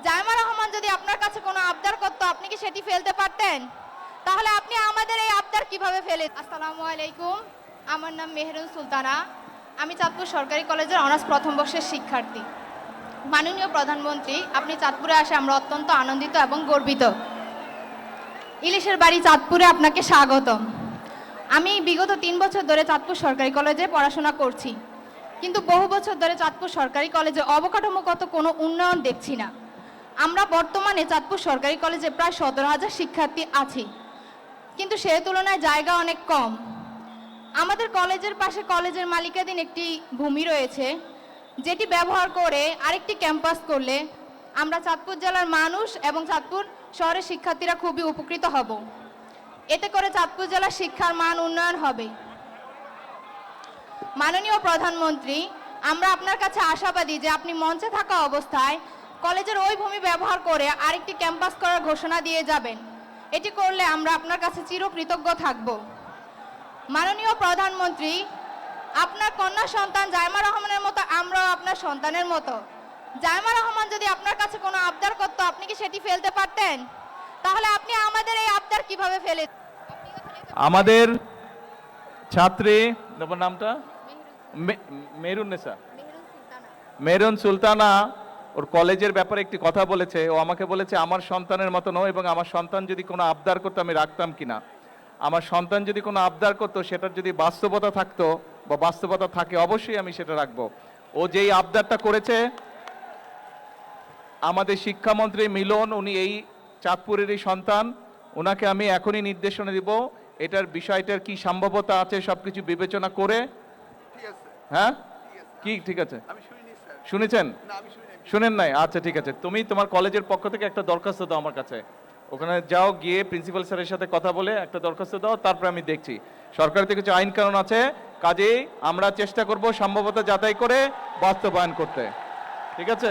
জায়মা রহমান যদি আপনার কাছে কোনো আবদার করতো, আপনি কি সেটি ফেলতে পারতেন? তাহলে আপনি আমাদের এই আবদার কিভাবে ফেলে? আসসালামু আলাইকুম, আমার নাম মেহেরুন সুলতানা। আমি চাঁদপুর সরকারি কলেজের অনার্স প্রথম বর্ষের শিক্ষার্থী। মাননীয় প্রধানমন্ত্রী, আপনি চাঁদপুরে আসে আমরা অত্যন্ত আনন্দিত এবং গর্বিত। ইলিশের বাড়ি চাঁদপুরে আপনাকে স্বাগতম। আমি বিগত 3 বছর ধরে চাঁদপুর সরকারি কলেজে পড়াশোনা করছি, কিন্তু বহু বছর ধরে চাঁদপুর সরকারি কলেজে অবকাঠামোগত কোনো উন্নয়ন দেখছি না। আমরা বর্তমানে চাঁদপুর সরকারি কলেজে প্রায় 17,000 শিক্ষার্থী আছি, কিন্তু সে তুলনায় জায়গা অনেক কম। আমাদের কলেজের পাশে কলেজের মালিকানাধীন একটি ভূমি রয়েছে, যেটি ব্যবহার করে আরেকটি ক্যাম্পাস করলে আমরা চাঁদপুর জেলার মানুষ এবং চাঁদপুর শহরের শিক্ষার্থীরা খুবই উপকৃত হব। এতে করে চাঁদপুর জেলার শিক্ষার মান উন্নয়ন হবে। মাননীয় প্রধানমন্ত্রী, আমরা আপনার কাছে আশাবাদী যে আপনি মঞ্চে থাকা অবস্থায় কলেজের ওই ভূমি ব্যবহার করে আরেকটি ক্যাম্পাস করার ঘোষণা দিয়ে যাবেন। এটি করলে আমরা আপনার কাছে চিরকৃতজ্ঞ থাকব। মাননীয় প্রধানমন্ত্রী, আপনার কন্যা সন্তান জায়মা রহমানের মতো আমরাও আপনার সন্তানের মতো। জায়মা রহমান যদি আপনার কাছে কোনো আবদার করতো, আপনি কি সেটি ফেলতে পারতেন? তাহলে আপনি আমাদের এই আবদার কিভাবে ফেলে? আমাদের ছাত্রী নামটা মেহরুন্নেসা, মেহরুন সুলতানা ওর কলেজের ব্যাপারে একটি কথা বলেছে। ও আমাকে বলেছে আমার সন্তানের মতো নয়, এবং আমার সন্তান যদি কোনো আবদার করতো আমি রাখতাম কিনা। আমার সন্তান যদি কোনো আবদার করতো, সেটার যদি বাস্তবতা থাকতো বা বাস্তবতা থাকে, অবশ্যই আমি সেটা রাখবো। ও যেই আবদারটা করেছে, আমাদের শিক্ষামন্ত্রী মিলন, উনি এই চাঁদপুরেরই সন্তান, ওনাকে আমি এখনই নির্দেশনা দিব এটার বিষয়টার কি সম্ভাব্যতা আছে সবকিছু বিবেচনা করে। হ্যাঁ, কি ঠিক আছে? শুনেছেন? শুনেন নাই? আচ্ছা ঠিক আছে, তুমি তোমার কলেজের পক্ষ থেকে একটা দরখাস্ত দাও আমার কাছে। ওখানে যাও, গিয়ে প্রিন্সিপাল স্যারের সাথে কথা বলে একটা দরখাস্ত দাও, তারপর আমি দেখছি। সরকার থেকে কিছু আইন কানুন আছে, কাজেই আমরা চেষ্টা করব সম্ভবত যাচাই করে বাস্তবায়ন করতে। ঠিক আছে?